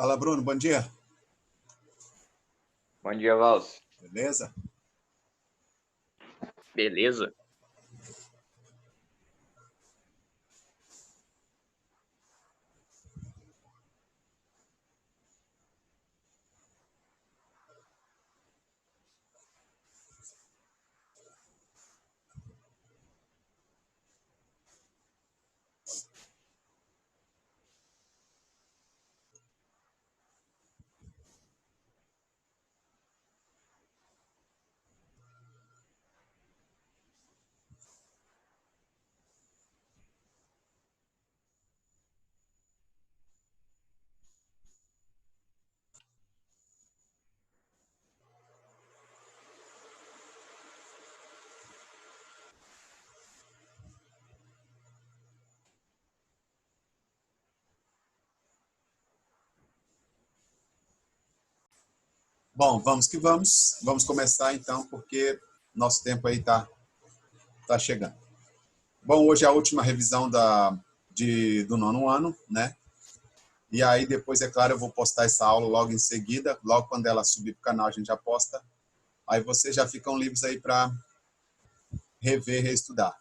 Fala, Bruno, bom dia. Bom dia, Valso. Beleza? Beleza? Bom, vamos que vamos. Vamos começar então, porque nosso tempo aí tá chegando. Bom, hoje é a última revisão do nono ano, né? E aí depois, é claro, eu vou postar essa aula logo em seguida. Logo quando ela subir para o canal, a gente já posta. Aí vocês já ficam livres aí para rever, reestudar.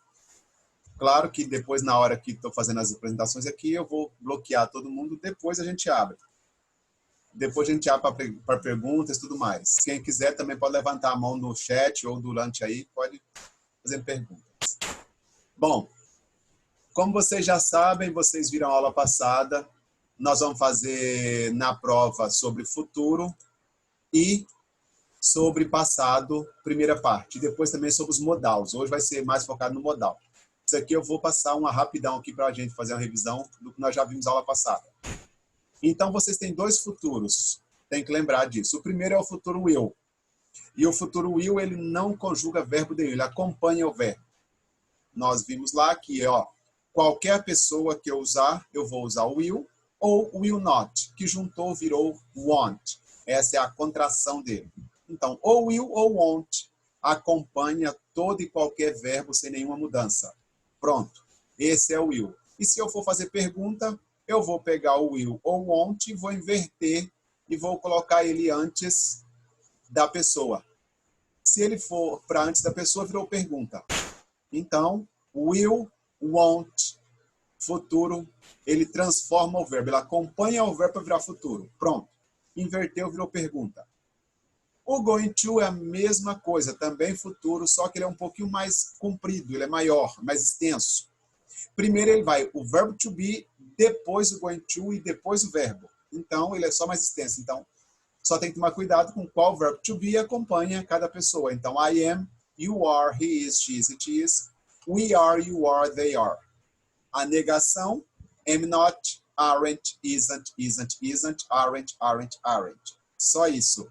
Claro que depois, na hora que estou fazendo as apresentações aqui, eu vou bloquear todo mundo, depois a gente abre. Depois a gente abre para perguntas e tudo mais. Quem quiser também pode levantar a mão no chat ou durante aí, pode fazer perguntas. Bom, como vocês já sabem, vocês viram a aula passada, nós vamos fazer na prova sobre futuro e sobre passado, primeira parte. E depois também sobre os modais. Hoje vai ser mais focado no modal. Isso aqui eu vou passar uma rapidão aqui para a gente fazer uma revisão do que nós já vimos na aula passada. Então, vocês têm dois futuros. Tem que lembrar disso. O primeiro é o futuro will. E o futuro will, ele não conjuga verbo nenhum, ele acompanha o verbo. Nós vimos lá que, qualquer pessoa que eu usar, eu vou usar o will ou will not, que juntou virou want. Essa é a contração dele. Então, ou will ou won't acompanha todo e qualquer verbo sem nenhuma mudança. Pronto. Esse é o will. E se eu for fazer pergunta, eu vou pegar o will ou won't e vou inverter e vou colocar ele antes da pessoa. Se ele for para antes da pessoa, virou pergunta. Então, will, won't, futuro, ele transforma o verbo. Ele acompanha o verbo para virar futuro. Pronto. Inverteu, virou pergunta. O going to é a mesma coisa, também futuro, só que ele é um pouquinho mais comprido, ele é maior, mais extenso. Primeiro ele vai o verbo to be, depois o going to e depois o verbo. Então, ele é só mais extenso. Então, só tem que tomar cuidado com qual verbo to be acompanha cada pessoa. Então, I am, you are, he is, she is, it is. We are, you are, they are. A negação, am not, aren't, isn't, aren't, aren't. Só isso.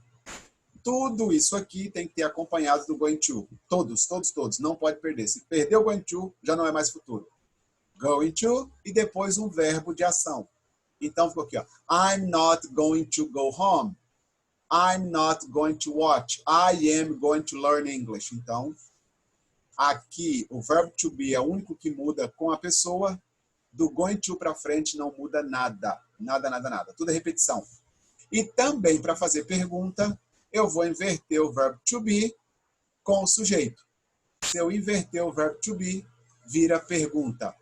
Tudo isso aqui tem que ter acompanhado do going to. Todos. Não pode perder. Se perder o going to, já não é mais futuro. Going to e depois um verbo de ação. Então ficou aqui, I'm not going to go home. I'm not going to watch. I am going to learn English. Então, aqui o verbo to be é o único que muda com a pessoa. Do going to para frente não muda nada. Nada. Tudo é repetição. E também para fazer pergunta, eu vou inverter o verbo to be com o sujeito. Se eu inverter o verbo to be, vira pergunta.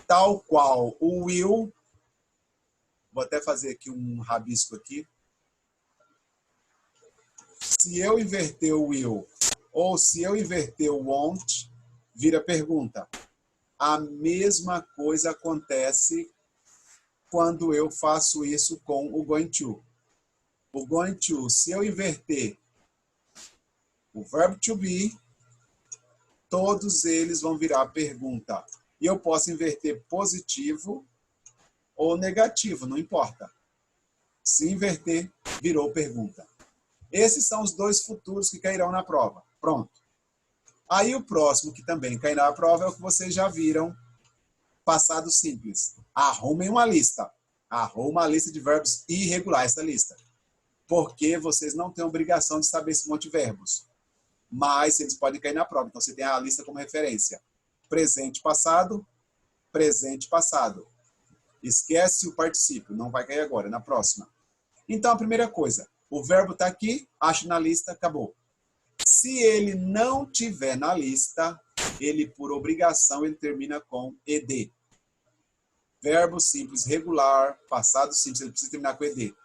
Tal qual o will, vou até fazer aqui um rabisco aqui. Se eu inverter o will ou se eu inverter o won't, vira pergunta. A mesma coisa acontece quando eu faço isso com o going to. O going to, se eu inverter o verbo to be, todos eles vão virar pergunta. E eu posso inverter positivo ou negativo, não importa. Se inverter, virou pergunta. Esses são os dois futuros que cairão na prova. Pronto. Aí o próximo que também cairá na prova é o que vocês já viram, passado simples. Arrumem uma lista. Arruma a lista de verbos irregular, essa lista. Porque vocês não têm obrigação de saber esse monte de verbos. Mas eles podem cair na prova. Então você tem a lista como referência. Presente, passado. Presente, passado. Esquece o particípio. Não vai cair agora, na próxima. Então, a primeira coisa, o verbo está aqui, acho na lista, acabou. Se ele não tiver na lista, ele, por obrigação, ele termina com ed. Verbo simples regular, passado simples, ele precisa terminar com ed.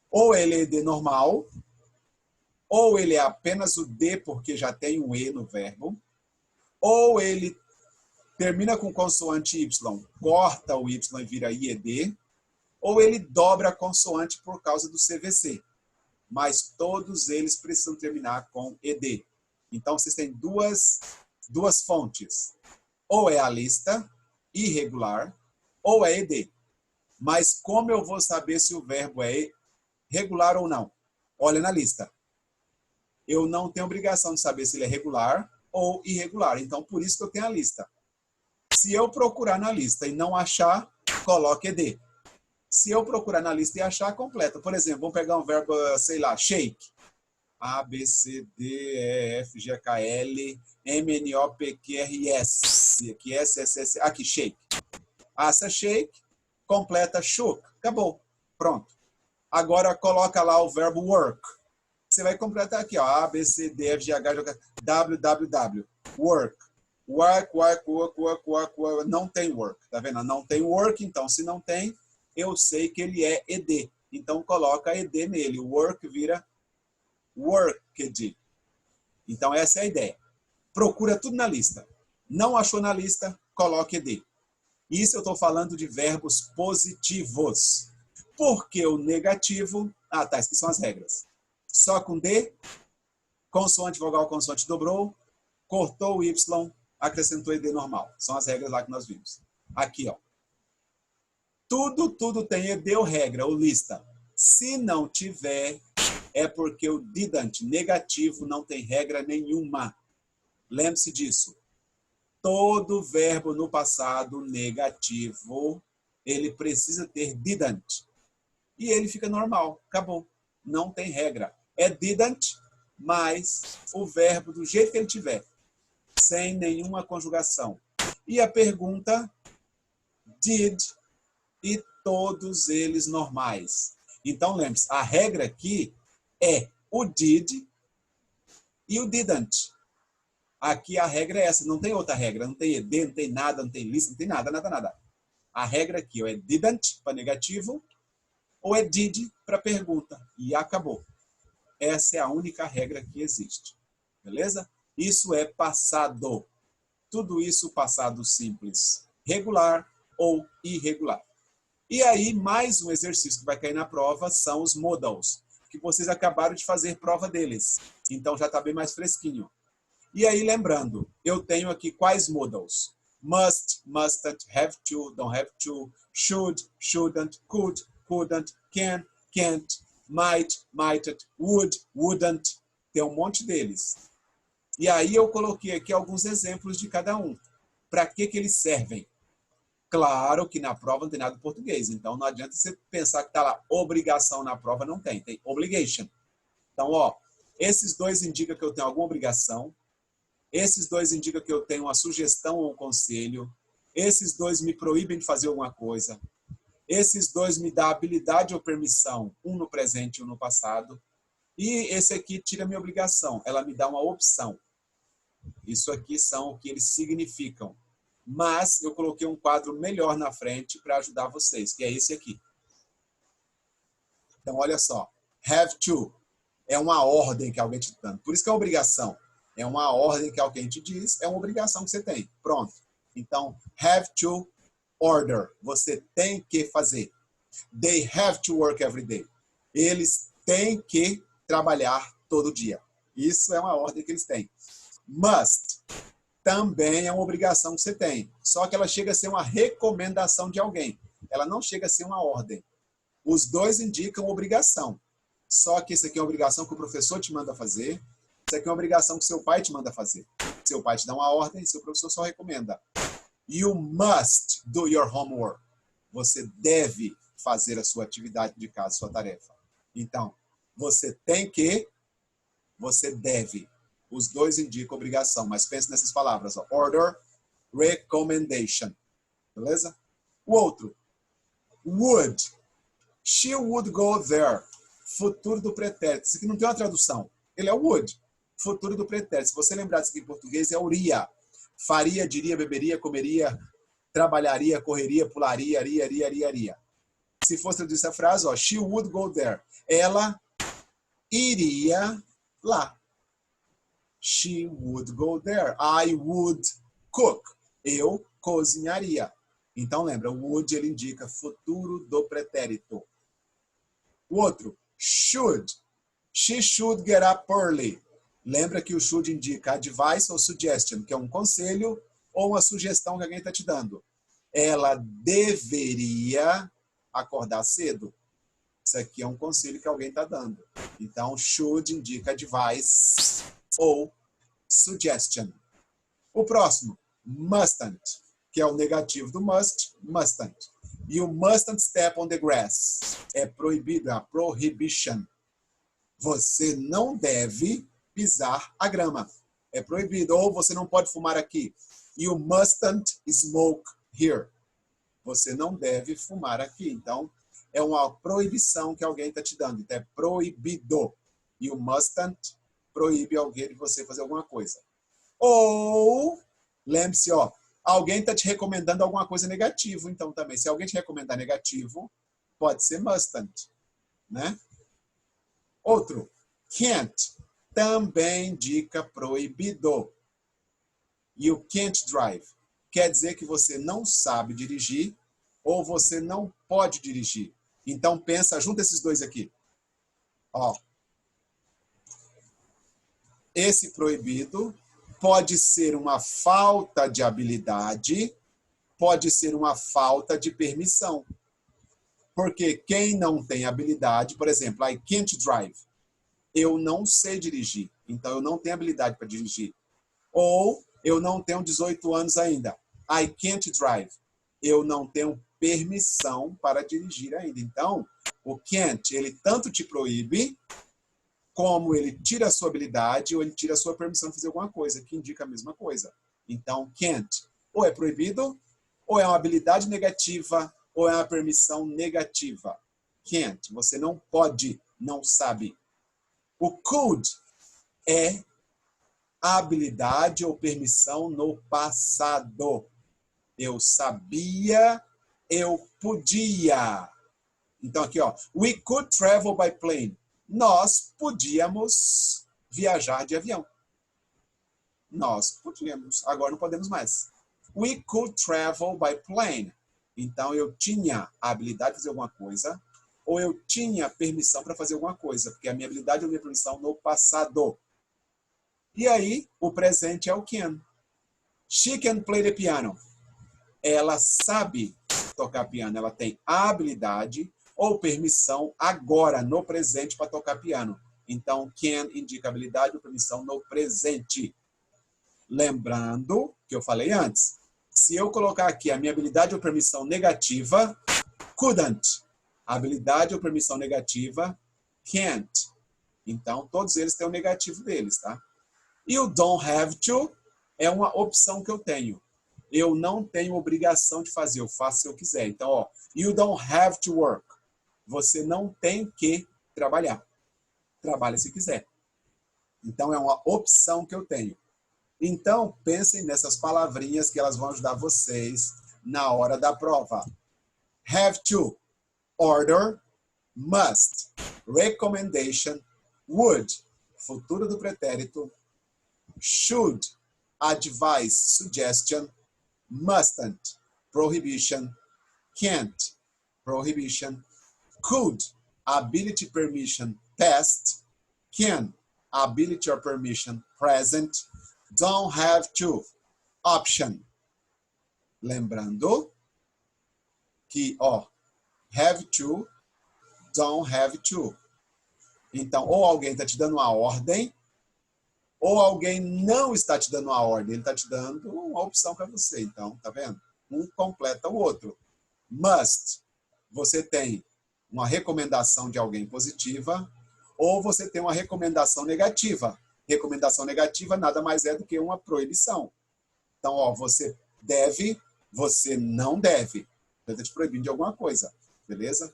Ou ele é ed normal, ou ele é apenas o d, porque já tem um e no verbo, ou ele termina com consoante y, corta o y e vira ied, ou ele dobra a consoante por causa do CVC. Mas todos eles precisam terminar com ed. Então, vocês têm duas fontes. Ou é a lista, irregular, ou é ed. Mas como eu vou saber se o verbo é regular ou não? Olha na lista. Eu não tenho obrigação de saber se ele é regular ou irregular. Então, por isso que eu tenho a lista. Se eu procurar na lista e não achar, coloque ed. Se eu procurar na lista e achar, completa. Por exemplo, vamos pegar um verbo, sei lá, shake. A, B, C, D, E, F, G, K, L, M, N, O, P, Q, R, S. Aqui, S, S, S. Aqui, shake. Assa shake, completa shook. Acabou. Pronto. Agora, coloca lá o verbo work. Você vai completar aqui, ó. A, B, C, D, F, G, H, J, K, W, W, W. Work. Work. Não tem work. Tá vendo? Não tem work, então, se não tem, eu sei que ele é ed. Então, coloca ed nele. Work vira worked. Então, essa é a ideia. Procura tudo na lista. Não achou na lista, coloque ed. Isso eu estou falando de verbos positivos. Porque o negativo... Ah, tá, essas são as regras. Só com D, consoante, vogal, consoante dobrou, cortou o Y, acrescentou ed normal. São as regras lá que nós vimos. Aqui, ó. Tudo tem ed ou regra, ou lista. Se não tiver, é porque o didn't negativo não tem regra nenhuma. Lembre-se disso. Todo verbo no passado negativo, ele precisa ter didn't. E ele fica normal. Acabou. Não tem regra. É didn't, mas o verbo do jeito que ele tiver. Sem nenhuma conjugação. E a pergunta, did, e todos eles normais. Então, lembre-se, a regra aqui é o did e o didn't. Aqui a regra é essa, não tem outra regra, não tem ed, não tem nada, não tem lista, não tem nada. A regra aqui é didn't para negativo ou é did para pergunta. E acabou. Essa é a única regra que existe. Beleza? Isso é passado. Tudo isso passado simples. Regular ou irregular. E aí, mais um exercício que vai cair na prova são os modals, que vocês acabaram de fazer prova deles. Então, já está bem mais fresquinho. E aí, lembrando, eu tenho aqui quais modals? Must, mustn't, have to, don't have to, should, shouldn't, could, couldn't, can, can't, might, mightn't, would, wouldn't. Tem um monte deles. E aí eu coloquei aqui alguns exemplos de cada um. Para que eles servem? Claro que na prova não tem nada em português. Então não adianta você pensar que está lá obrigação na prova, não tem. Tem obligation. Então, ó, esses dois indicam que eu tenho alguma obrigação. Esses dois indicam que eu tenho uma sugestão ou um conselho. Esses dois me proíbem de fazer alguma coisa. Esses dois me dão habilidade ou permissão, um no presente e um no passado. E esse aqui tira minha obrigação, ela me dá uma opção. Isso aqui são o que eles significam. Mas eu coloquei um quadro melhor na frente para ajudar vocês, que é esse aqui. Então, olha só. Have to é uma ordem que alguém te dá. Por isso que é obrigação. É uma ordem que alguém te diz, é uma obrigação que você tem. Pronto. Então, have to order. Você tem que fazer. They have to work every day. Eles têm que trabalhar todo dia. Isso é uma ordem que eles têm. Must também é uma obrigação que você tem. Só que ela chega a ser uma recomendação de alguém. Ela não chega a ser uma ordem. Os dois indicam obrigação. Só que isso aqui é uma obrigação que o professor te manda fazer. Isso aqui é uma obrigação que seu pai te manda fazer. Seu pai te dá uma ordem, seu professor só recomenda. You must do your homework. Você deve fazer a sua atividade de casa, sua tarefa. Então, você tem que, você deve. Os dois indicam obrigação, mas pense nessas palavras. Ó. Order, recommendation. Beleza? O outro. Would. She would go there. futuro do pretérito. Isso aqui não tem uma tradução. Ele é o would. Futuro do pretérito. Se você lembrar disso aqui em português, é uria. Faria, diria, beberia, comeria, trabalharia, correria, pularia, iria. Se fosse traduzir essa frase, ó, she would go there. Ela iria lá. She would go there. I would cook. Eu cozinharia. Então, lembra, o would ele indica futuro do pretérito. O outro, should. She should get up early. Lembra que o should indica advice ou suggestion, que é um conselho ou uma sugestão que alguém está te dando. Ela deveria acordar cedo. Isso aqui é um conselho que alguém está dando. Então, should indica advice ou suggestion. O próximo, mustn't, que é o negativo do must, mustn't. E o mustn't step on the grass. É proibido, é a prohibition. Você não deve pisar a grama. É proibido. Ou você não pode fumar aqui. E o mustn't smoke here. Você não deve fumar aqui. Então, é uma proibição que alguém está te dando. Então, é proibido. E o mustn't proíbe alguém de você fazer alguma coisa. Ou, lembre-se, ó, alguém está te recomendando alguma coisa negativa. Então, também, se alguém te recomendar negativo, pode ser mustn't, né? Outro, can't, também indica proibido. E o can't drive quer dizer que você não sabe dirigir ou você não pode dirigir. Então, pensa, junta esses dois aqui. Ó, esse proibido pode ser uma falta de habilidade, pode ser uma falta de permissão. Porque quem não tem habilidade, por exemplo, I can't drive. Eu não sei dirigir, então eu não tenho habilidade para dirigir. Ou eu não tenho 18 anos ainda. I can't drive. Eu não tenho permissão para dirigir ainda. Então, o can't, ele tanto te proíbe, como ele tira a sua habilidade, ou ele tira a sua permissão de fazer alguma coisa, que indica a mesma coisa. Então, can't, ou é proibido, ou é uma habilidade negativa, ou é uma permissão negativa. Can't, você não pode, não sabe. O could é habilidade ou permissão no passado. Eu sabia, eu podia. Então aqui, ó, we could travel by plane. Nós podíamos viajar de avião. Nós podíamos, agora não podemos mais. We could travel by plane. Então eu tinha a habilidade de fazer alguma coisa, ou eu tinha permissão para fazer alguma coisa, porque a minha habilidade ou a minha permissão no passado. E aí, o presente é o can. She can play the piano. Ela sabe tocar piano, ela tem habilidade ou permissão agora, no presente, para tocar piano. Então, can indica habilidade ou permissão no presente. Lembrando que eu falei antes, se eu colocar aqui a minha habilidade ou permissão negativa, couldn't. Habilidade ou permissão negativa, can't. Então, todos eles têm o negativo deles, tá? E o don't have to é uma opção que eu tenho. Eu não tenho obrigação de fazer, eu faço se eu quiser. Então, ó, you don't have to work. Você não tem que trabalhar. Trabalhe se quiser. Então, é uma opção que eu tenho. Então, pensem nessas palavrinhas que elas vão ajudar vocês na hora da prova. Have to, order, must, recommendation, would, futuro do pretérito, should, advice, suggestion, mustn't, prohibition, can't, prohibition, could, ability, permission, past, can, ability or permission, present, don't have to, option. Lembrando que, ó, have to, don't have to. Então, ou alguém está te dando uma ordem, ou alguém não está te dando uma ordem, ele está te dando uma opção para você. Então, tá vendo? Um completa o outro. Must, você tem uma recomendação de alguém positiva, ou você tem uma recomendação negativa. Recomendação negativa nada mais é do que uma proibição. Então, ó, você deve, você não deve. Ele está te proibindo de alguma coisa, beleza?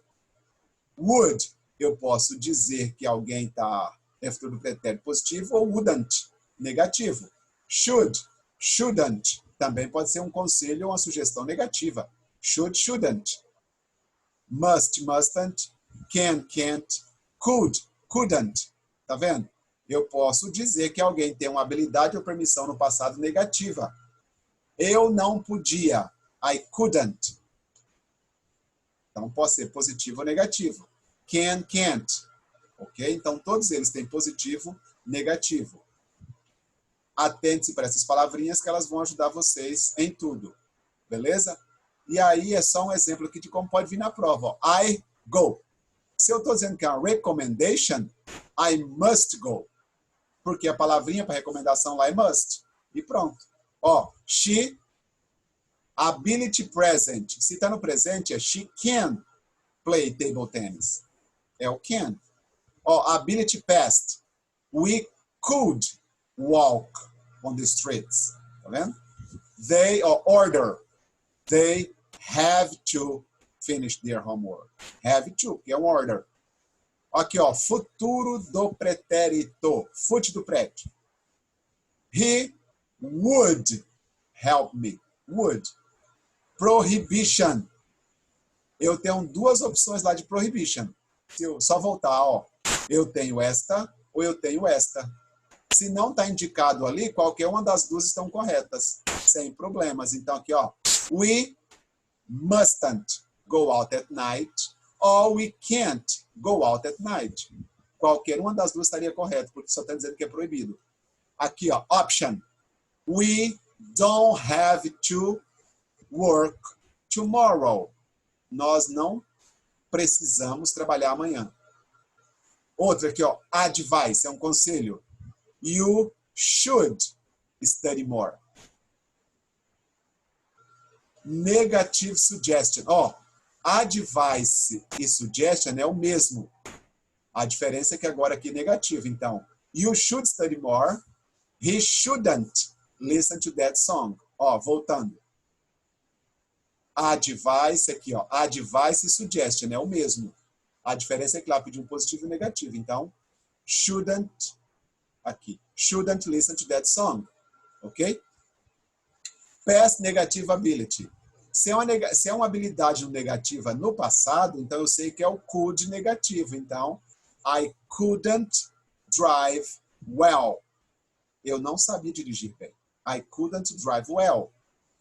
Would, eu posso dizer que alguém é futuro do pretérito positivo ou wouldn't, negativo. Should, shouldn't, também pode ser um conselho ou uma sugestão negativa. Should, shouldn't. Must, mustn't. Can, can't. Could, couldn't. Tá vendo? Eu posso dizer que alguém tem uma habilidade ou permissão no passado negativa. Eu não podia. I couldn't. Então, pode ser positivo ou negativo. Can, can't. Ok? Então, todos eles têm positivo, negativo. Atente-se para essas palavrinhas que elas vão ajudar vocês em tudo. Beleza? E aí é só um exemplo aqui de como pode vir na prova. Ó. I go. Se eu estou dizendo que é uma recommendation, I must go. Porque a palavrinha para recomendação lá é must. E pronto. Ó, she, ability present. Se está no presente, é she can play table tennis. É o can. Ó, ability past. We could walk on the streets. Tá vendo? They, order. They have to finish their homework. Have to, que é um order. Aqui, ó, futuro do pretérito. Fute do prédio. He would help me. Would. Prohibition. Eu tenho duas opções lá de prohibition. Se eu só voltar, ó, eu tenho esta ou eu tenho esta. Se não está indicado ali, qualquer uma das duas estão corretas, sem problemas. Então aqui, ó, we mustn't go out at night or we can't go out at night. Qualquer uma das duas estaria correta, porque só está dizendo que é proibido. Aqui, ó, option. We don't have to work tomorrow. Nós não precisamos trabalhar amanhã. Outra aqui, ó, advice, é um conselho. You should study more. Negative suggestion. Ó, advice e suggestion é o mesmo. A diferença é que agora aqui é negativo. Então, you should study more. He shouldn't listen to that song. Ó, voltando. Advice aqui, ó. Advice e suggestion é o mesmo. A diferença é que lá pediu um positivo e um negativo. Então, shouldn't, aqui. Shouldn't listen to that song. Ok? Past negative ability. Se é uma habilidade negativa no passado, então eu sei que é o could negativo. Então, I couldn't drive well. Eu não sabia dirigir bem. I couldn't drive well.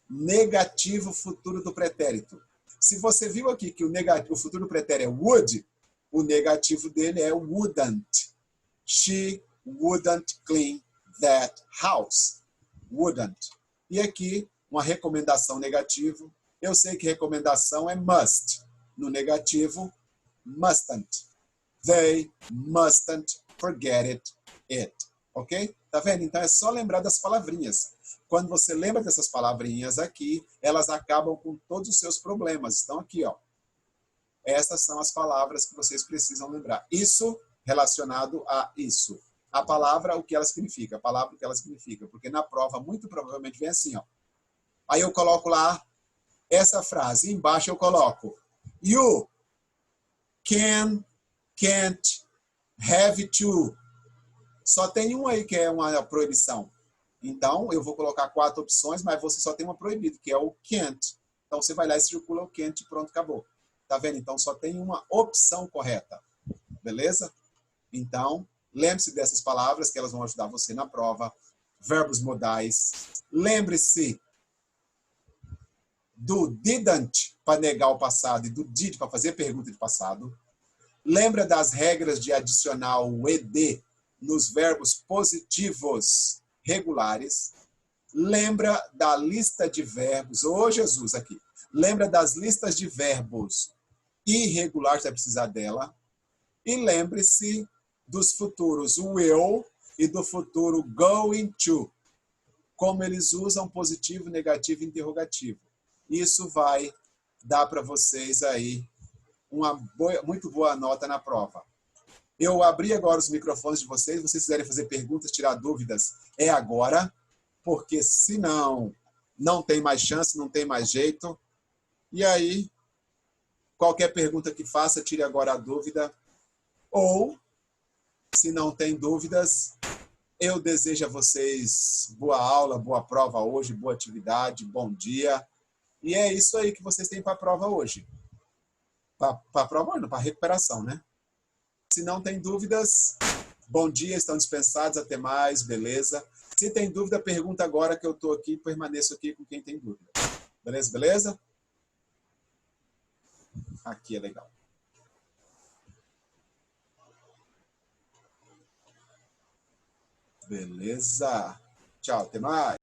Negativo futuro do pretérito. Se você viu aqui que o futuro do pretérito é would, o negativo dele é wouldn't. She wouldn't clean that house. Wouldn't. E aqui, uma recomendação negativa. Eu sei que recomendação é must. No negativo, mustn't. They mustn't forget it. Ok? Tá vendo? Então é só lembrar das palavrinhas. Quando você lembra dessas palavrinhas aqui, elas acabam com todos os seus problemas. Estão aqui, ó. Essas são as palavras que vocês precisam lembrar. Isso relacionado a isso. A palavra, o que ela significa. A palavra, o que ela significa. Porque na prova, muito provavelmente, vem assim, ó. Aí eu coloco lá essa frase. Embaixo eu coloco you can, can't, have to. Só tem um aí que é uma proibição. Então, eu vou colocar 4 opções, mas você só tem uma proibida, que é o can't. Então, você vai lá e circula o can't e pronto, acabou. Tá vendo? Então, só tem uma opção correta. Beleza? Então, lembre-se dessas palavras, que elas vão ajudar você na prova. Verbos modais. Lembre-se do didn't para negar o passado e do did para fazer pergunta de passado. Lembra das regras de adicionar o ed nos verbos positivos regulares. Lembra da lista de verbos. Ô, Jesus, aqui. Lembra das listas de verbos irregulares, vai precisar dela. E lembre-se dos futuros will e do futuro going to. Como eles usam positivo, negativo e interrogativo. Isso vai dar para vocês aí uma muito boa nota na prova. Eu abri agora os microfones de vocês. Se vocês quiserem fazer perguntas, tirar dúvidas, é agora. Porque senão, não tem mais chance, não tem mais jeito. E aí, qualquer pergunta que faça, tire agora a dúvida. Ou, se não tem dúvidas, eu desejo a vocês boa aula, boa prova hoje, boa atividade, bom dia. E é isso aí que vocês têm para a prova hoje. Para a prova, não, para a recuperação, né? Se não tem dúvidas, bom dia, estão dispensados, até mais, beleza? Se tem dúvida, pergunta agora que eu estou aqui, permaneço aqui com quem tem dúvida. Beleza, beleza? Aqui é legal. Beleza. Tchau, até mais.